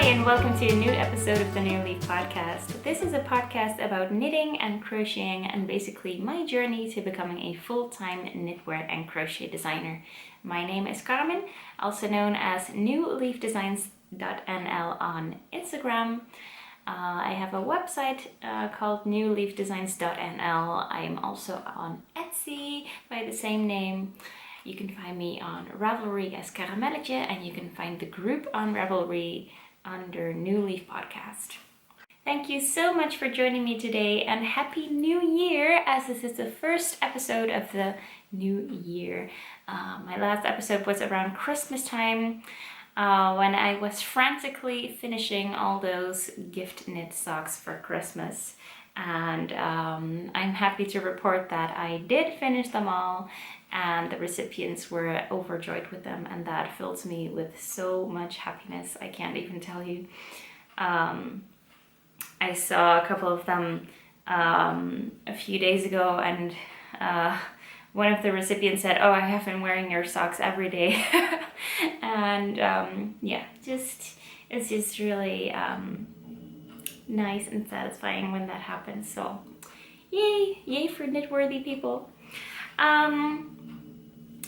Hi, and welcome to a new episode of the New Leaf Podcast. This is a podcast about knitting and crocheting and basically my journey to becoming a full-time knitwear and crochet designer. My name is Carmen, also known as newleafdesigns.nl on Instagram. I have a website called newleafdesigns.nl. I am also on Etsy by the same name. You can find me on Ravelry as Caramelletje, and you can find the group on Ravelry under New Leaf Podcast. Thank you so much for joining me today, and Happy New Year, as this is the first episode of the new year. My last episode was around Christmas time, when I was frantically finishing all those gift knit socks for Christmas. And I'm happy to report that I did finish them all, and the recipients were overjoyed with them, and that fills me with so much happiness. I can't even tell you. I saw a couple of them a few days ago, and one of the recipients said, "Oh, I have been wearing your socks every day." And it's just really nice and satisfying when that happens. So yay for knitworthy people.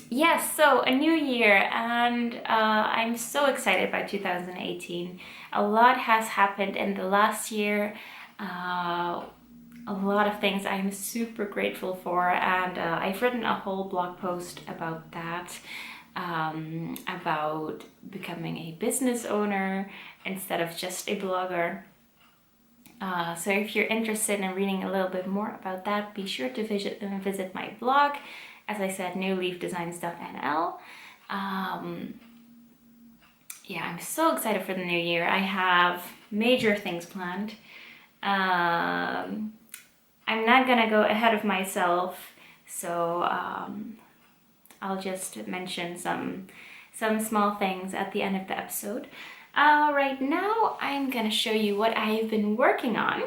Yes, so a new year, and I'm so excited by 2018. A lot has happened in the last year. A lot of things I'm super grateful for, and I've written a whole blog post about that, about becoming a business owner instead of just a blogger. So if you're interested in reading a little bit more about that, be sure to visit my blog. As I said, newleafdesigns.nl. I'm so excited for the new year. I have major things planned. I'm not gonna go ahead of myself, so I'll just mention some small things at the end of the episode. Right now, I'm gonna show you what I've been working on.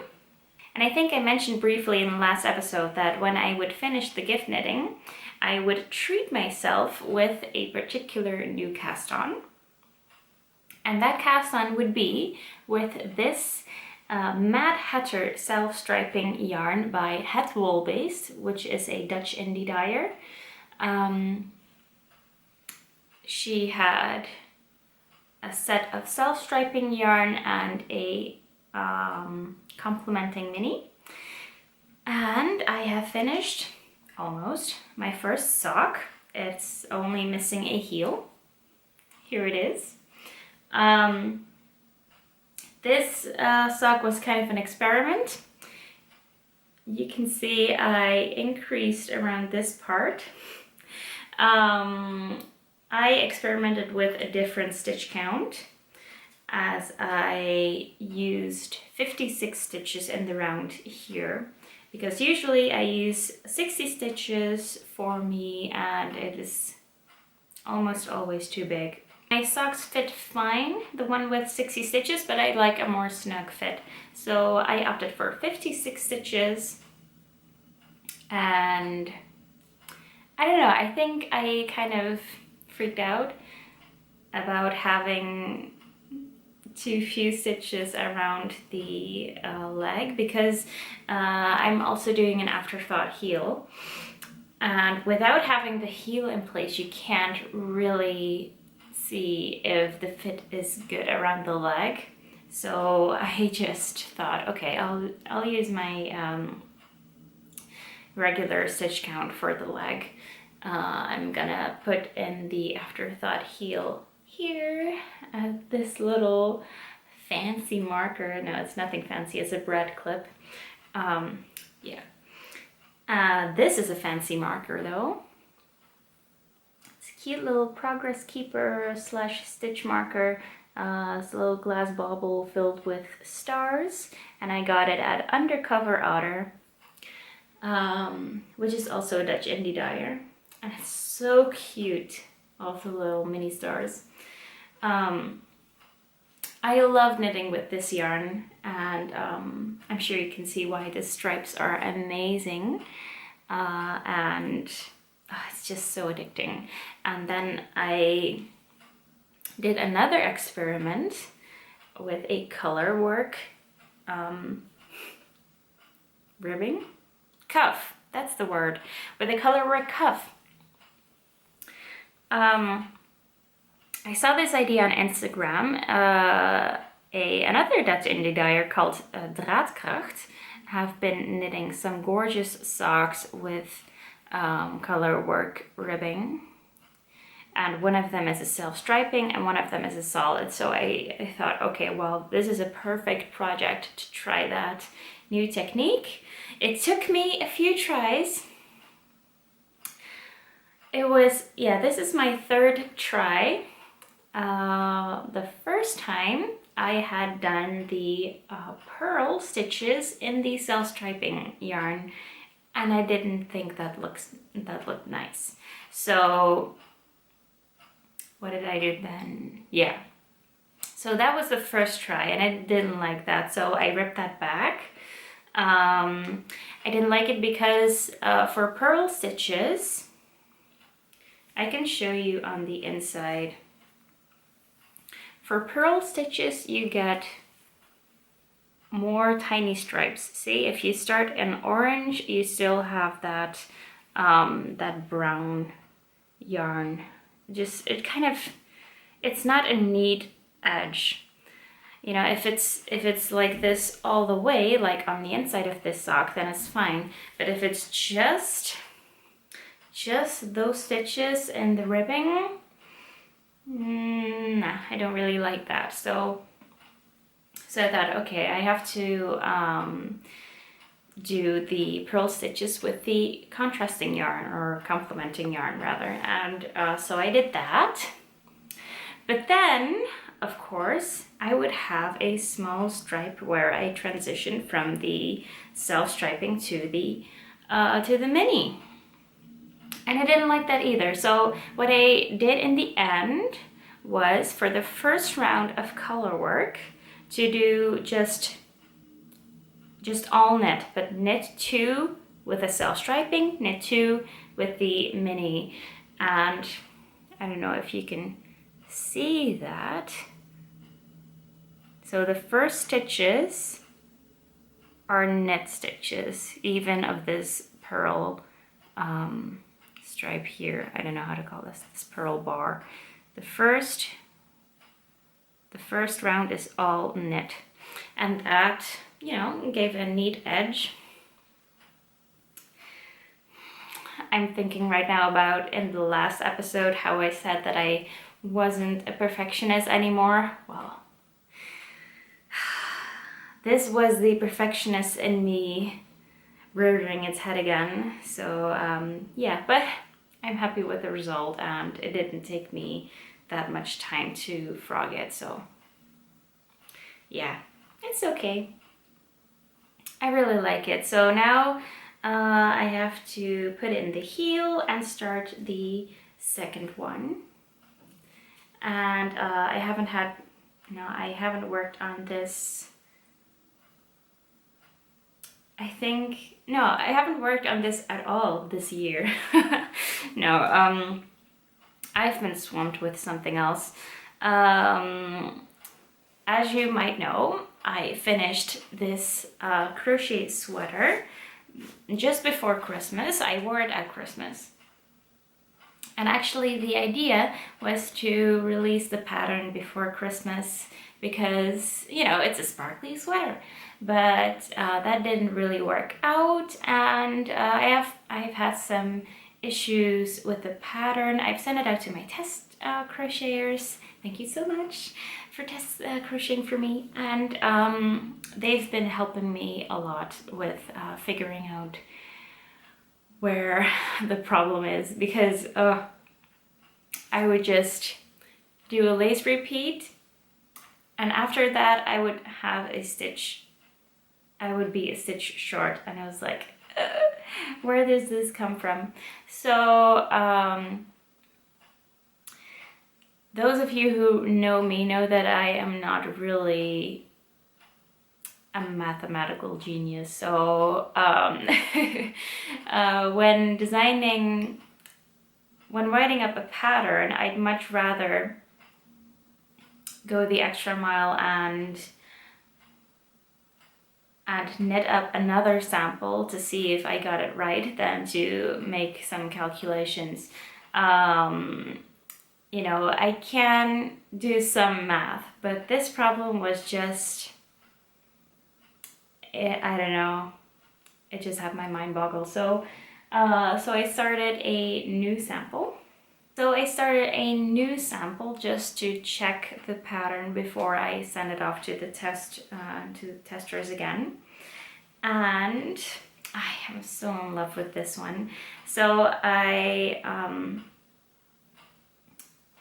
And I think I mentioned briefly in the last episode that when I would finish the gift knitting, I would treat myself with a particular new cast on. And that cast on would be with this Mad Hatter self-striping yarn by Het Wolbeest, which is a Dutch indie dyer. She had a set of self-striping yarn and a complementing mini. And I have finished almost my first sock. It's only missing a heel. Here it is. This sock was kind of an experiment. You can see I increased around this part. I experimented with a different stitch count, as I used 56 stitches in the round here, because usually I use 60 stitches for me, and it is almost always too big. My socks fit fine, the one with 60 stitches, but I like a more snug fit. So I opted for 56 stitches, and I don't know, I think I kind of freaked out about having too few stitches around the leg, because I'm also doing an Afterthought heel, and without having the heel in place you can't really see if the fit is good around the leg. So I just thought, okay, I'll use my regular stitch count for the leg. I'm gonna put in the Afterthought heel here, this little fancy marker. No, it's nothing fancy, it's a bread clip. This is a fancy marker though. It's a cute little progress keeper / stitch marker. It's a little glass bauble filled with stars, and I got it at Undercover Otter, which is also a Dutch indie dyer. And it's so cute, all the little mini stars. I love knitting with this yarn, and I'm sure you can see why the stripes are amazing, and it's just so addicting. And then I did another experiment with a color work ribbing? Cuff, that's the word. With a color work cuff. I saw this idea on Instagram. Another Dutch indie dyer called Draadkracht have been knitting some gorgeous socks with color work ribbing. And one of them is a self-striping and one of them is a solid. So I thought, okay, well, this is a perfect project to try that new technique. It took me a few tries. It was, yeah, this is my third try. The first time I had done the purl stitches in the self-striping yarn, and I didn't think that looked nice. So what did I do then? Yeah. So that was the first try and I didn't like that. So I ripped that back. I didn't like it because for purl stitches, I can show you on the inside. For purl stitches, you get more tiny stripes. See, if you start in orange, you still have that, that brown yarn. Just, it's not a neat edge. You know, if it's like this all the way, like on the inside of this sock, then it's fine. But if it's just those stitches and the ribbing, nah, I don't really like that. So I thought, okay, I have to do the purl stitches with the contrasting yarn, or complementing yarn rather, and so I did that. But then, of course, I would have a small stripe where I transitioned from the self-striping to the mini, and I didn't like that either. So what I did in the end was, for the first round of color work, to do just all knit, but knit 2 with a self-striping, knit 2 with the mini. And I don't know if you can see that. So the first stitches are knit stitches, even of this purl stripe here. I don't know how to call this purl bar. The first round is all knit, and that, you know, gave a neat edge. I'm thinking right now about, in the last episode, how I said that I wasn't a perfectionist anymore. Well, this was the perfectionist in me rearing its head again. So yeah, but I'm happy with the result, and it didn't take me that much time to frog it. So yeah, it's okay. I really like it. So now I have to put in the heel and start the second one. And I haven't worked on this. I haven't worked on this at all this year. No, I've been swamped with something else. As you might know, I finished this crochet sweater just before Christmas. I wore it at Christmas. And actually the idea was to release the pattern before Christmas because, you know, it's a sparkly sweater. But that didn't really work out, and I've had some issues with the pattern. I've sent it out to my test crocheters. Thank you so much for test crocheting for me, and they've been helping me a lot with figuring out where the problem is, because I would just do a lace repeat, and after that I would have a stitch. I would be a stitch short, and I was like, where does this come from? So those of you who know me know that I am not really a mathematical genius. So when writing up a pattern, I'd much rather go the extra mile and knit up another sample to see if I got it right than to make some calculations. You know, I can do some math, but this problem was just, I don't know, it just had my mind boggled. So I started a new sample. Just to check the pattern before I send it off to the testers again. And I am so in love with this one. So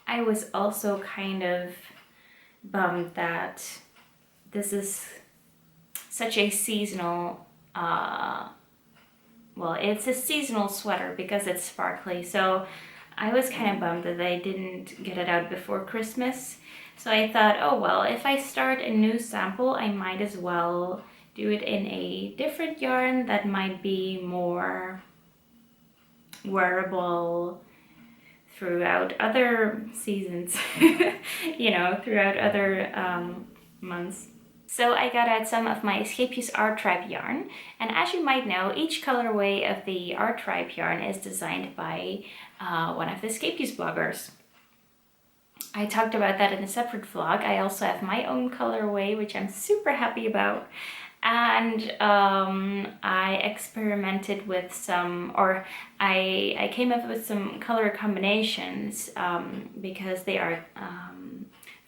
I was also kind of bummed that this is such a seasonal, well, it's a seasonal sweater because it's sparkly. So I was kind of bummed that they didn't get it out before Christmas. So I thought, oh well, if I start a new sample, I might as well do it in a different yarn that might be more wearable throughout other seasons, you know, throughout other months. So I got out some of my Scheepjes art tribe yarn, and as you might know, each colorway of the art tribe yarn is designed by one of the Scheepjes bloggers. I talked about that in a separate vlog. I also have my own colorway, which I'm super happy about. And I experimented with some, or I came up with some color combinations because they are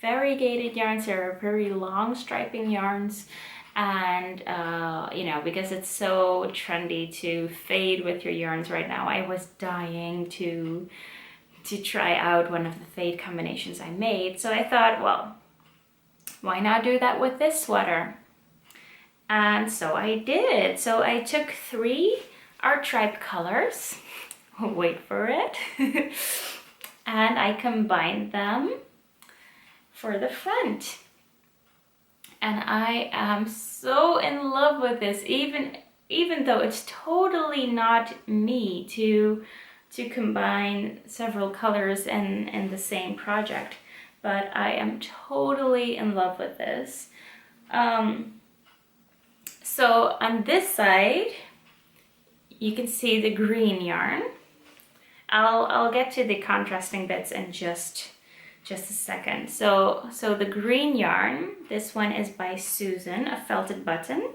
variegated yarns. They're very long striping yarns, and you know, because it's so trendy to fade with your yarns right now, I was dying to try out one of the fade combinations I made. So I thought, well, why not do that with this sweater? And so I did. So I took 3 art tribe colors, wait for it, and I combined them for the front. And I am so in love with this, even though it's totally not me to combine several colors in the same project, but I am totally in love with this. So on this side, you can see the green yarn. I'll get to the contrasting bits in just a second. So the green yarn, this one is by Susan, a felted button.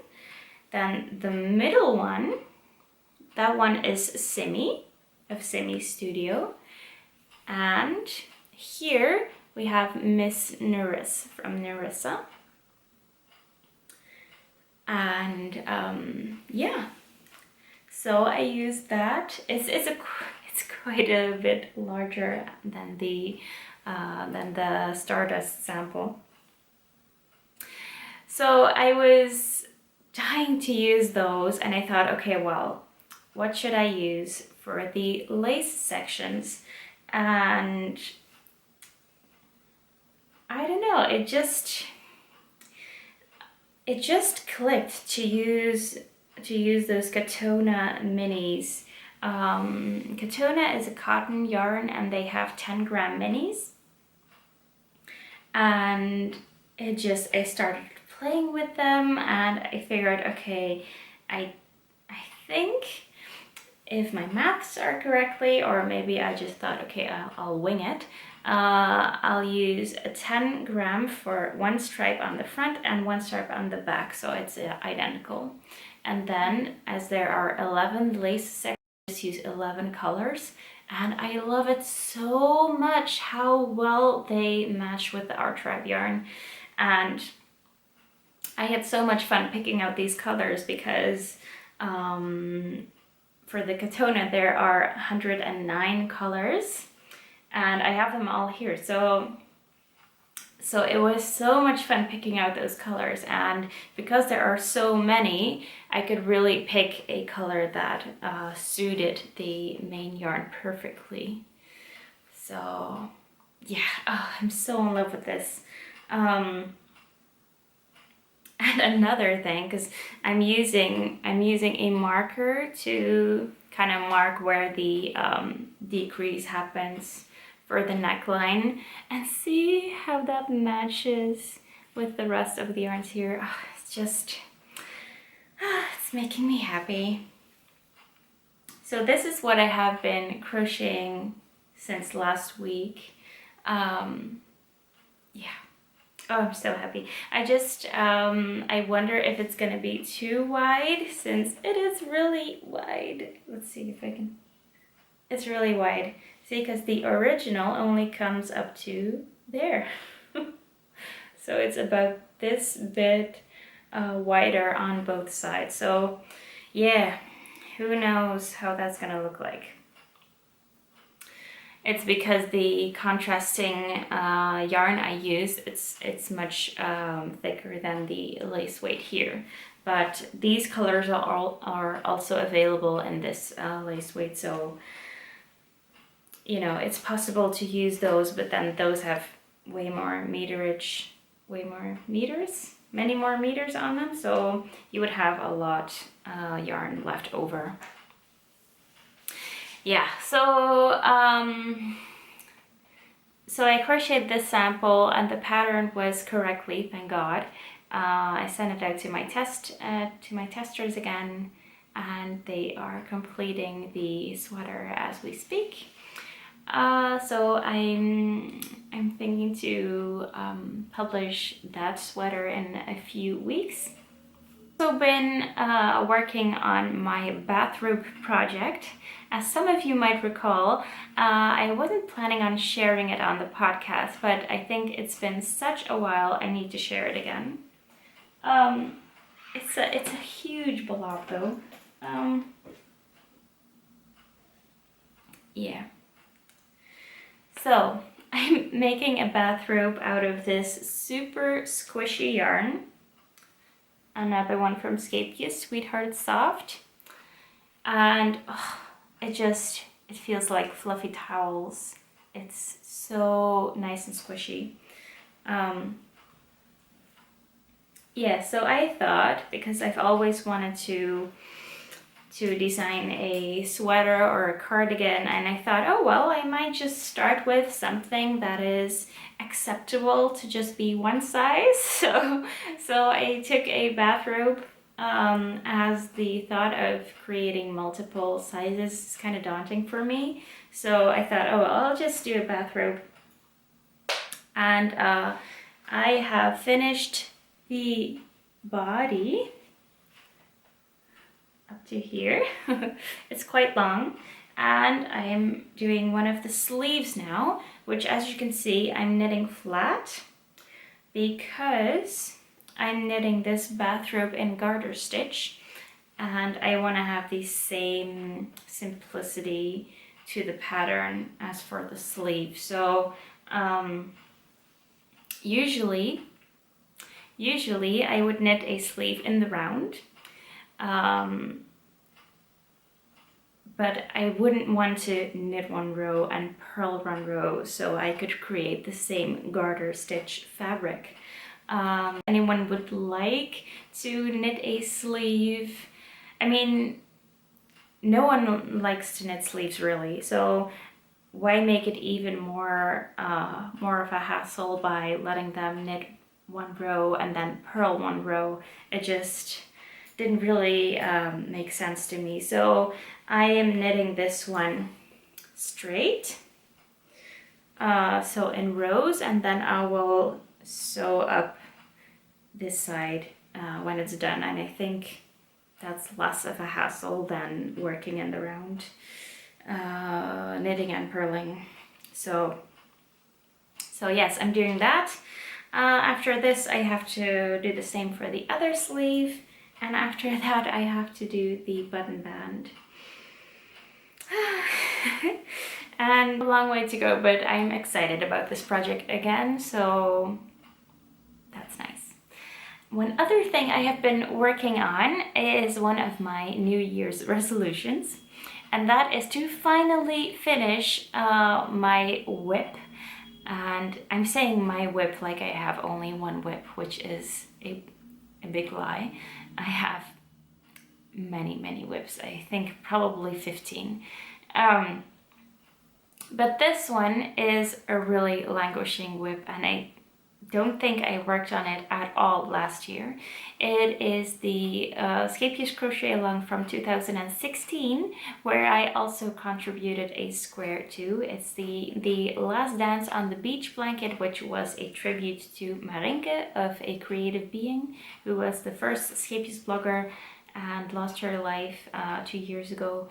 Then the middle one, that one is Simi, of Simi Studio. And here we have Miss Nerissa from Nerissa. And yeah, so I used that. It's quite a bit larger than the Stardust sample. So I was dying to use those, and I thought, okay, well, what should I use for the lace sections? And I don't know, it just clicked to use those Katona minis. Katona is a cotton yarn, and they have 10-gram minis. And I started playing with them, and I figured, okay, I think if my maths are correctly, or maybe I just thought, okay, I'll wing it. I'll use a 10-gram for 1 stripe on the front and 1 stripe on the back, so it's identical. And then, as there are 11 lace sections, just use 11 colors, and I love it so much how well they match with the art tribe yarn. And I had so much fun picking out these colors because for the Katona there are 109 colors, and I have them all here. So it was so much fun picking out those colors, and because there are so many, I could really pick a color that suited the main yarn perfectly. So yeah, oh, I'm so in love with this. And another thing, because I'm using a marker to kind of mark where the decrease happens for the neckline, and see how that matches with the rest of the yarns here. Oh, it's just, it's making me happy. So this is what I have been crocheting since last week. Yeah. Oh, I'm so happy. I wonder if it's gonna be too wide, since it is really wide. Let's see if I can, it's really wide. See, because the original only comes up to there. So it's about this bit wider on both sides. So yeah, who knows how that's gonna look like. It's because the contrasting yarn I use, it's much thicker than the lace weight here. But these colors are also available in this lace weight, so you know, it's possible to use those, but then those have way more meterage, many more meters on them, so you would have a lot yarn left over. Yeah, so so I crocheted this sample and the pattern was correctly, thank God. I sent it out to my testers again, and they are completing the sweater as we speak. So I'm thinking to publish that sweater in a few weeks. I've also been working on my bathrobe project. As some of you might recall, I wasn't planning on sharing it on the podcast, but I think it's been such a while, I need to share it again. It's a huge blob though. Yeah. So I'm making a bathrobe out of this super squishy yarn. Another one from Scheepjes, Sweetheart Soft. And oh, it feels like fluffy towels. It's so nice and squishy. Yeah, so I thought, because I've always wanted to design a sweater or a cardigan, and I thought, oh well, I might just start with something that is acceptable to just be one size. So I took a bathrobe, as the thought of creating multiple sizes is kind of daunting for me. So I thought, oh well, I'll just do a bathrobe. And I have finished the body up to here. It's quite long, and I am doing one of the sleeves now, which, as you can see, I'm knitting flat because I'm knitting this bathrobe in garter stitch, and I want to have the same simplicity to the pattern as for the sleeve. So usually I would knit a sleeve in the round, but I wouldn't want to knit one row and purl one row, so I could create the same garter stitch fabric. Anyone would like to knit a sleeve? I mean, no one likes to knit sleeves really, so why make it even more of a hassle by letting them knit one row and then purl one row? It just didn't really make sense to me. So I am knitting this one straight, so in rows, and then I will sew up this side when it's done, and I think that's less of a hassle than working in the round, knitting and purling. So yes, I'm doing that. After this I have to do the same for the other sleeve, and after that I have to do the button band. And a long way to go, but I'm excited about this project again, so that's nice. One other thing I have been working on is one of my New Year's resolutions, and that is to finally finish my whip. And I'm saying my whip like I have only one whip, which is a big lie. I have many whips, I think probably 15. But this one is a really languishing whip, and I don't think I worked on it at all last year. It is the Scheepjes crochet along from 2016, where I also contributed a square to. It's the Last Dance on the Beach blanket, which was a tribute to Marinke of A Creative Being, who was the first Scheepjes blogger and lost her life 2 years ago.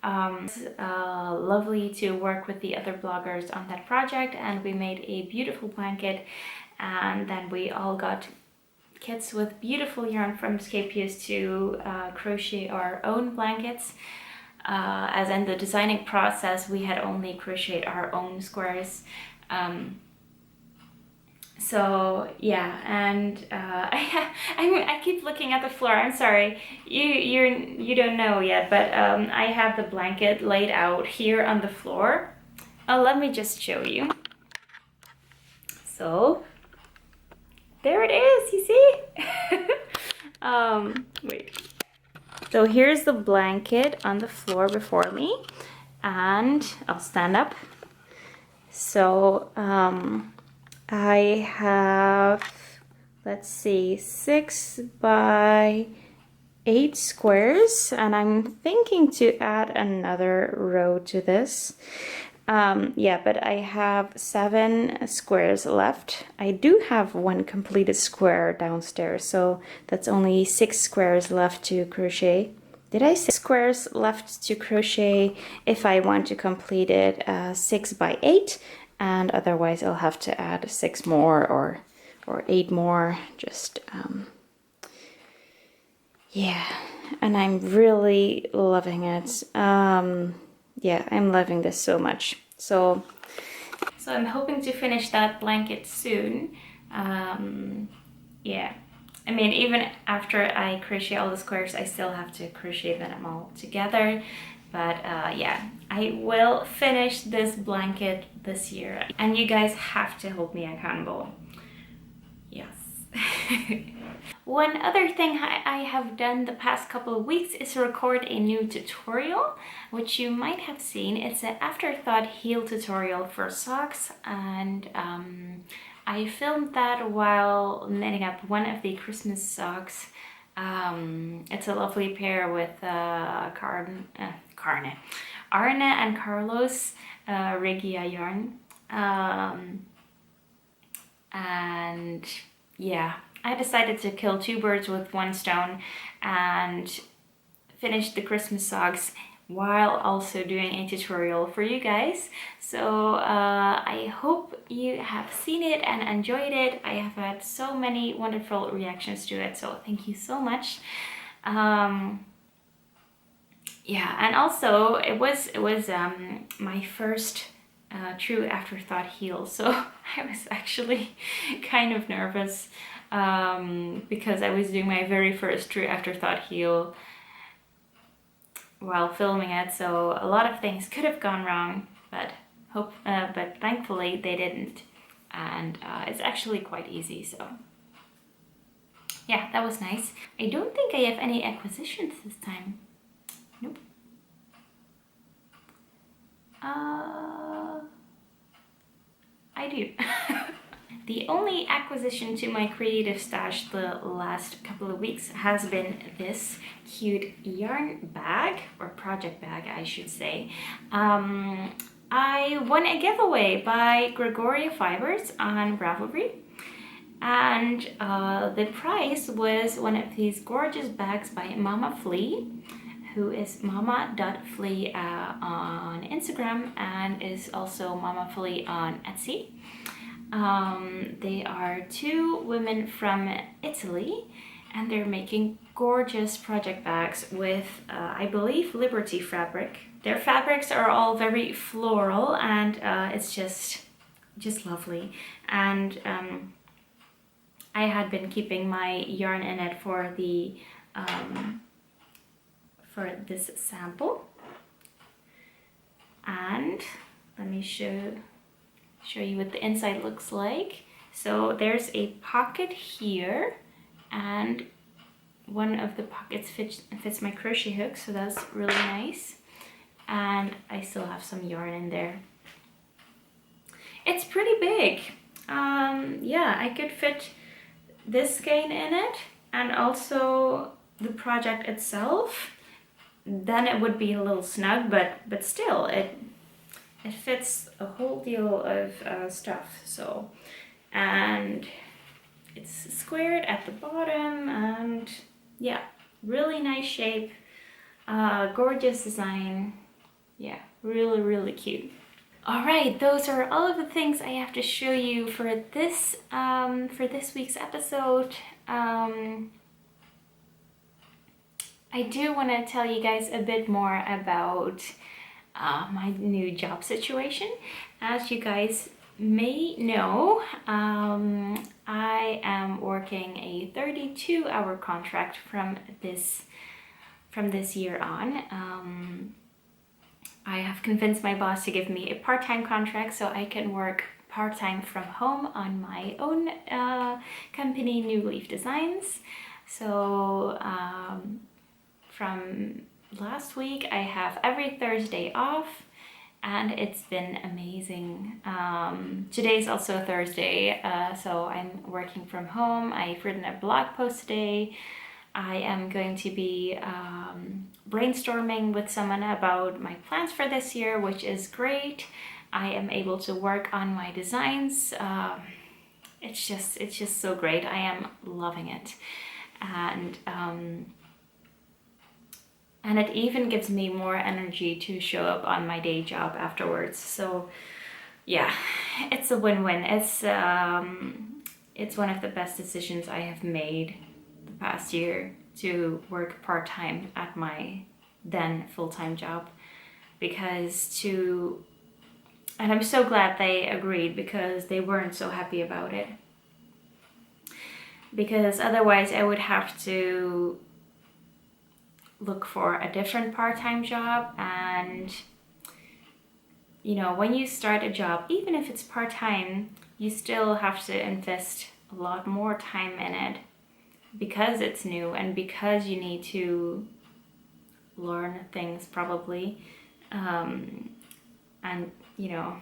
It's lovely to work with the other bloggers on that project, and we made a beautiful blanket. And then we all got kits with beautiful yarn from Scheepjes to crochet our own blankets. As in the designing process, we had only crocheted our own squares. So yeah, and I keep looking at the floor. I'm sorry, you don't know yet, but I have the blanket laid out here on the floor. Let me just show you. So there it is, you see? Wait. So here's the blanket on the floor before me, and I'll stand up. So I have, let's see, 6 by 8 squares, and I'm thinking to add another row to this. Yeah, but I have 7 squares left. I do have 1 completed square downstairs, so that's only 6 squares left to crochet. Did I say squares left to crochet if I want to complete it 6 by 8? And otherwise I'll have to add 6 more or 8 more. Just yeah, and I'm really loving it. Yeah, I'm loving this so much. So I'm hoping to finish that blanket soon. Yeah, I mean, even after I crochet all the squares, I still have to crochet them all together. But yeah, I will finish this blanket this year. And you guys have to hold me accountable. Yes. One other thing I have done the past couple of weeks is record a new tutorial, which you might have seen. It's an Afterthought heel tutorial for socks, and I filmed that while knitting up one of the Christmas socks. It's a lovely pair with Arne and Carlos Regia yarn. And yeah, I decided to kill 2 birds with 1 stone and finish the Christmas socks while also doing a tutorial for you guys. So I hope you have seen it and enjoyed it. I have had so many wonderful reactions to it, so thank you so much. Yeah, and also it was my first true Afterthought heel, so I was actually kind of nervous because I was doing my very first true Afterthought heel while filming it, so a lot of things could have gone wrong, but thankfully they didn't, and it's actually quite easy. So yeah, that was nice. I don't think I have any acquisitions this time. Nope. I do. The only acquisition to my creative stash the last couple of weeks has been this cute yarn bag, or project bag I should say. I won a giveaway by Gregoria Fibers on Ravelry, and the prize was one of these gorgeous bags by Mama Flea, who is mama.flea on Instagram and is also Mama Flea on Etsy. They are 2 women from Italy, and they're making gorgeous project bags with, I believe, Liberty fabric. Their fabrics are all very floral, and it's just lovely. And I had been keeping my yarn in it for the for this sample, and let me show you what the inside looks like. So there's a pocket here, and one of the pockets fits my crochet hook, so that's really nice. And I still have some yarn in there. it's pretty big. Yeah, I could fit this skein in it and also the project itself. Then it would be a little snug, but still it fits a whole deal of stuff. So, and it's squared at the bottom, and yeah, really nice shape, gorgeous design. Yeah, really cute. All right, those are all of the things I have to show you for this week's episode. I do want to tell you guys a bit more about my new job situation. As you guys may know, I am working a 32-hour contract from this year on. I have convinced my boss to give me a part-time contract so I can work part-time from home on my own company, New Leaf Designs. So from last week I have every Thursday off, and it's been amazing. Today's also Thursday, so I'm working from home. I've written a blog post today. I am going to be brainstorming with someone about my plans for this year, which is great. I am able to work on my designs. It's just so great. I am loving it, and it even gives me more energy to show up on my day job afterwards. So yeah, it's a win-win. It's one of the best decisions I have made the past year to work part-time at my then full-time job, and I'm so glad they agreed, because they weren't so happy about it, because otherwise I would have to look for a different part-time job. And you know, when you start a job, even if it's part-time, you still have to invest a lot more time in it, because it's new and because you need to learn things probably, and you know,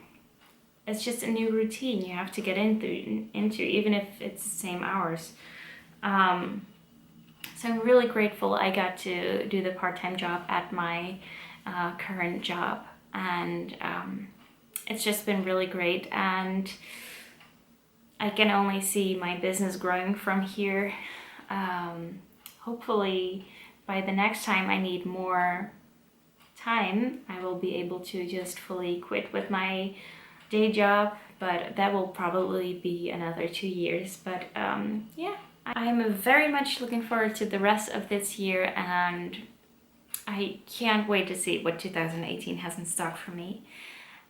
it's just a new routine you have to get into even if it's the same hours. So I'm really grateful I got to do the part-time job at my current job, and it's just been really great, and I can only see my business growing from here. Hopefully by the next time I need more time, I will be able to just fully quit with my day job, but that will probably be another 2 years. But yeah, I'm very much looking forward to the rest of this year, and I can't wait to see what 2018 has in stock for me.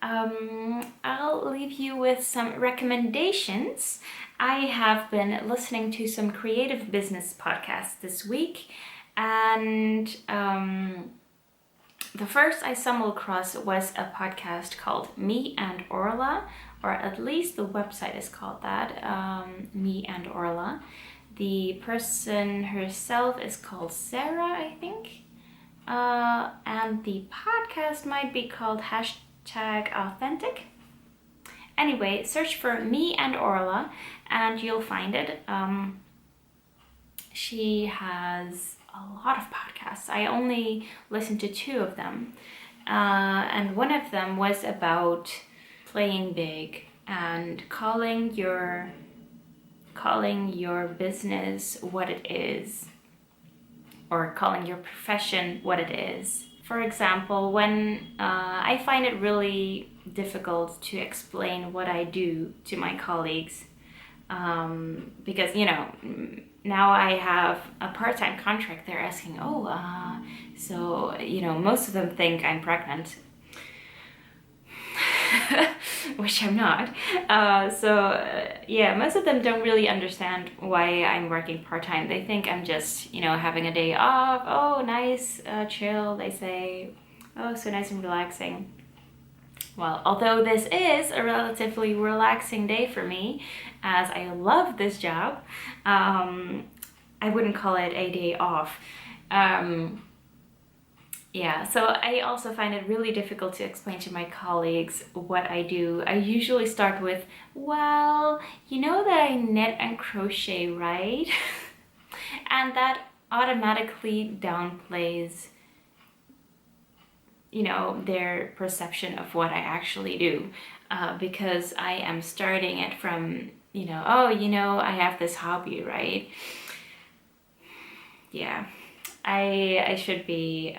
I'll leave you with some recommendations. I have been listening to some creative business podcasts this week, and the first I stumbled across was a podcast called Me and Orla, or at least the website is called that, Me and Orla. The person herself is called Sarah, I think, and the podcast might be called #authentic. Anyway, search for Me and Orla and you'll find it. She has a lot of podcasts. I only listened to 2 of them, and one of them was about playing big and calling your business what it is, or calling your profession what it is. For example, when I find it really difficult to explain what I do to my colleagues, because, you know, now I have a part-time contract. They're asking, so, you know, most of them think I'm pregnant, which I'm not. Yeah, most of them don't really understand why I'm working part-time. They think I'm just, you know, having a day off. Oh, nice, chill, they say. Oh, so nice and relaxing. Well, although this is a relatively relaxing day for me, as I love this job, I wouldn't call it a day off. yeah, so I also find it really difficult to explain to my colleagues what I do. I usually start with, well, you know that I knit and crochet, right? And that automatically downplays, you know, their perception of what I actually do, because I am starting it from, you know, oh, you know, I have this hobby, right? Yeah, I should be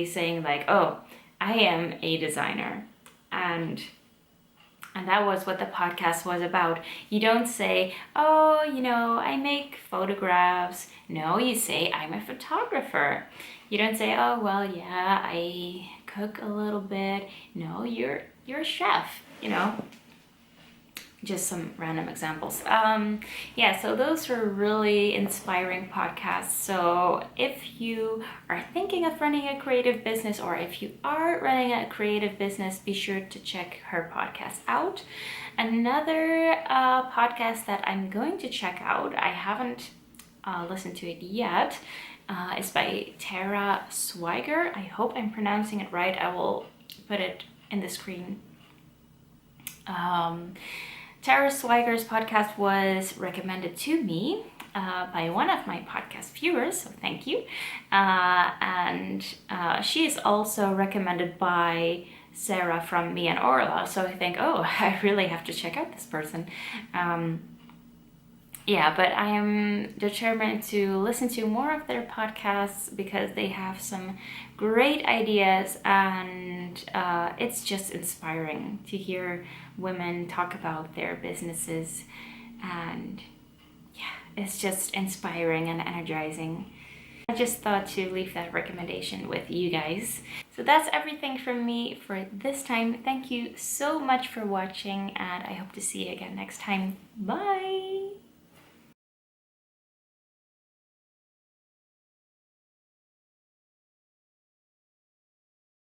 saying like, oh, I am a designer, and that was what the podcast was about. You don't say, oh, you know, I make photographs. No, you say, I'm a photographer. You don't say, oh, well, yeah, I cook a little bit. No, you're a chef, you know. Just some random examples. Yeah, so those were really inspiring podcasts. So if you are thinking of running a creative business, or if you are running a creative business, be sure to check her podcast out. Another podcast that I'm going to check out, I haven't listened to it yet, is by Tara Swiger. I hope I'm pronouncing it right. I will put it in the screen. Tara Swiger's podcast was recommended to me by one of my podcast viewers, so thank you. And she is also recommended by Sarah from Me and Orla, so I think, oh, I really have to check out this person. Yeah, but I am determined to listen to more of their podcasts because they have some great ideas, and it's just inspiring to hear women talk about their businesses, and yeah, it's just inspiring and energizing. I just thought to leave that recommendation with you guys. So that's everything from me for this time. Thank you so much for watching, and I hope to see you again next time. Bye!